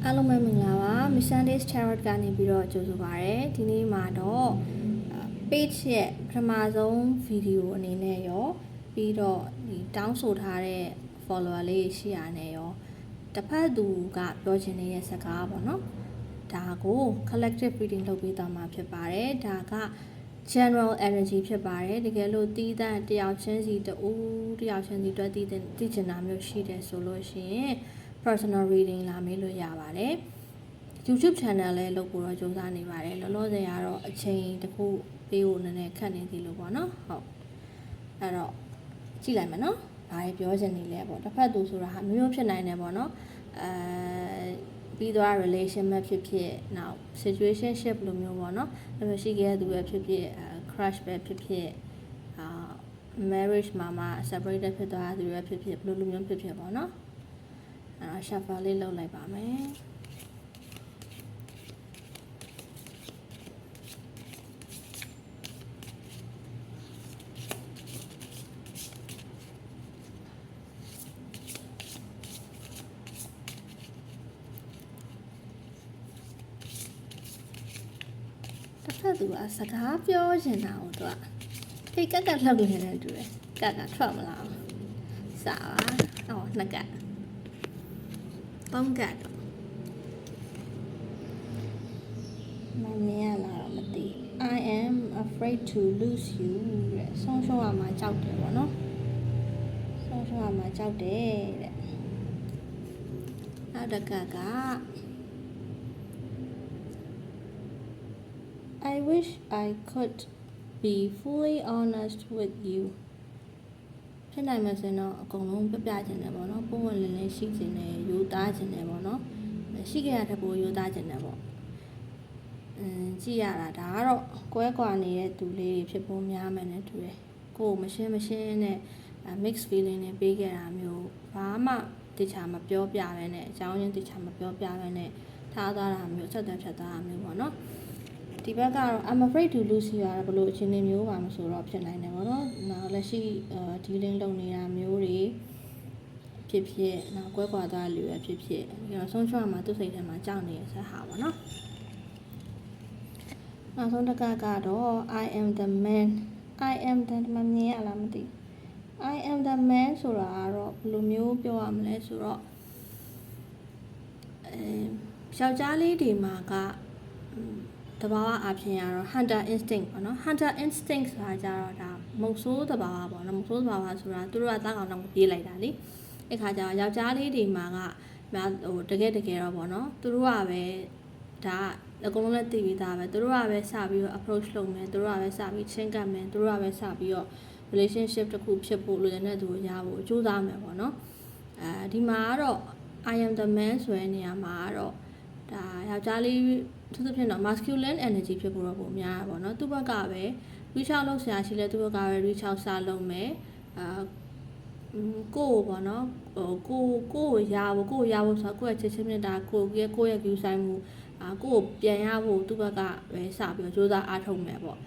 အားလုံးပဲမင်္ဂလာပါ Mission Days Tarot ကနေပြီးတော့ကြိုဆိုပါရစေဒီနေ့မှာတော့ page ရဲ့ပထမဆုံးဗီဒီယိုအနေနဲ့ရောပြီးတော့ဒီတောင်းဆိုထားတဲ့ follower လေးရှိရနေရောတစ်ဖက်သူကပြောချင်နေတဲ့စကားပေါ့နော်ဒါကို collective reading လုပ်ပေးသွားမှာဖြစ်ပါတယ်ဒါက general energy ဖြစ်ပါတယ်တကယ်လို့တီးတဲ့တယောက်ချင်းစီတူတယောက်ချင်းစီတွေ့သိချင်တာမျိုးရှိတယ်ဆိုလို့ရှိရင် personal reading လာမေးလို့ရပါတယ် YouTube channel လည်းလုပ်ဖို့တော့ကြိုးစားနေပါတယ်လောလောဆယ်ကတော့အချိန်တစ်ခုပေးဖို့နည်းနည်းခက်နေသေးလို့ပေါ့နော်ဟုတ်အဲ့တော့ကြည့်လိုက်မယ်နော်ဘာတွေပြောချင်နေလဲပေါ့တစ်ဖက်သူဆိုတာဟာမျိုးဖြစ်နိုင်တယ်ပေါ့နော်ပြီးတော့ relation ပဲဖြစ်ဖြစ်နောက် situationship လိုမျိုးပေါ့နော်အဲ့လိုရှိခဲ့တဲ့သူပဲဖြစ်ဖြစ်crush ပဲဖြစ်ဖြစ်marriage မှာ separated ဖြစ်သွားတဲ့သူပဲဖြစ်ဖြစ်ဘယ်လိုမျိုးဖြစ်ဖြစ်ပေါ့နော်အဲ့တော့ shuffle လေးလုပ်လိုက်ပါမယ်တစ်ဖက်သူကစကားပြောချင်တာကိုသူကထိတ်ကက်ကလှုပ်နေတဲ့တူတယ်ကက်ကထွက်မလာဘူးစာပါအော်နှစ်ကက်သုံးကက်တော့မမြင်ရလားတော့မသိ I am afraid to lose you တဲ့ဆုံးရှုံးရမှာကြောက်တယ်ပေါ့နော်ဆုံးရှုံးရမှာကြောက်တယ်တဲ့နောက်တစ်ကက်က I wish I could be fully honest with you ဖြစ်နိုင်မှာဆိုတော့အကုန်လုံးပြပြချင်တယ်ပေါ့နော်ပုံဝင်လင်းလင်းရှိချင်တယ်ယူသားချင်တယ်ပေါ့နော်ရှိခဲ့ရတဲ့ပိုယူသားချင်တယ်ပေါ့ကြည့်ရတာဒါကတော့ကွဲကွာနေတဲ့သူလေးတွေဖြစ်ဖို့များမယ်နဲ့တူတယ်ကိုယ်မရှင်းနဲ့ mix feeling နဲ့ပေးခဲ့တာမျိုးဘာမှတခြားမပြောပြဘဲနဲ့အကြောင်းရင်းတခြားမပြောပြဘဲနဲ့ထားသွားတာမျိုးဆက်သွယ်ဖြတ်သွားတာမျိုးပေါ့နော်ဒီဘက်ကတော့ I'm afraid to lose you ရဘလို့အခြေအနေမျိုးပါမဆိုတော့ဖြစ်နိုင်တယ်ပေါ့နော်နောက်လက်ရှိ dealing လုပ်နေတာမျိုးတွေဖြစ်ဖြစ်နောက်ကွဲကွာသွားလူရဖြစ်ဖြစ်ဆုံးချွတ်မှာသူ့စိတ်ထဲမှာကြောက်နေတဲ့ဆက်ဟာပေါ့နော်နောက်ဆုံးတစ်ခါကတော့ I am the man I am the မမြင်ရလားမသိ I am the man ဆိုတာကတော့ဘယ်လိုမျိုးပြောရမလဲဆိုတော့ယောက်ျားလေးတွေမှာကတဘာဝအဖြစ်ရတော့ hunter instinct ပေါ့နော် hunter instinct ဆိုတာကြတော့ဒါမုတ်ဆိုးတဘာဝပေါ့နော်မုတ်ဆိုးတဘာဝဆိုတာသူတို့ကသားကောင်တော့ပြေးလိုက်တာလေအဲ့ခါကျတော့ယောက်ျားလေးတွေမှာကဟိုတကယ်တော့ပေါ့နော်သူတို့ကပဲဒါအကုန်လုံးလည်းသိပြီးသားပဲသူတို့ကပဲစပြီးတော့ approach လုပ်မယ်သူတို့ကပဲစပြီးချင်းကပ်မယ်သူတို့ကပဲစပြီးတော့ relationship တစ်ခုဖြစ်ဖို့လိုတဲ့သူကိုရဖို့ကြိုးစားမယ်ပေါ့နော်ဒီမှာကတော့ I am the man ဆိုတဲ့နေရာမှာကတော့ဒါယောက်ျားလေးသူသဖြင့်တော့ masculine energy ဖြစ်ဖို့တော့ပုံများပါပေါ့နော်သူ့ဘက်ကပဲ reach out လုပ်ဆရာရှိလဲသူ့ဘက်ကပဲ reach out စလုပ်မယ်ကိုယ်ပေါ့နော်ဟိုကိုရဖို့ဆိုတော့ကိုယ့်ရဲ့ချစ်ချင်းမြတ်တာကိုယ့်ရဲ့ view ဆိုင်မှုကိုယ်ပြန်ရဖို့သူ့ဘက်ကပဲစပြီးတော့စူးစမ်းအားထုတ်မယ်ပေါ့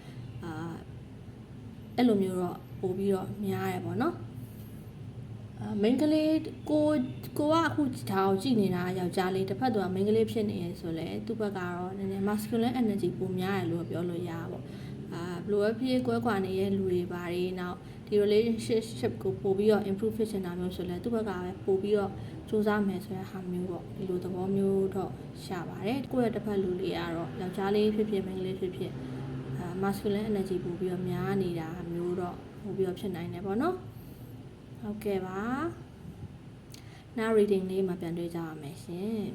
အဲ့လိုမျိုးတော့ပို့ပြီးတော့များရပေါ့နော်မိန်းကလေးကိုကအခုဒါကိုကြည့်နေတာယောက်ျားလေးတစ်ဖက်သူကမိန်းကလေးဖြစ်နေရဆိုလဲသူ့ဘက်ကတော့နည်းနည်း masculine energy ပိုများရလို့ပြောလို့ရပါပေါ့ဘလိုပဲဖြစ်ကွဲကွာနေတဲ့လူတွေပါတယ်နောက်ဒီ relationship ကိုပို့ပြီးတော့ improve ဖြစ်နေတာမျိုးဆိုလဲသူ့ဘက်ကပဲပို့ပြီးတော့စူးစမ်းမယ်ဆိုတဲ့ဟာမျိုးပေါ့ဒီလိုသဘောမျိုးတော့ရှာပါတယ်ကိုယ့်ရဲ့တစ်ဖက်လူလေးကတော့ယောက်ျားလေးဖြစ်ဖြစ်မိန်းကလေးဖြစ်ဖြစ် masculine energy ပို့ပြီးတော့များနေတာမျိုးတော့ပို့ပြီးတော့ဖြစ်နိုင်တယ်ပေါ့နော်ဟုတ်ကဲ့ပါနောက် reading လေးမှာပြန်တွေ့ကြရမယ်ရှင်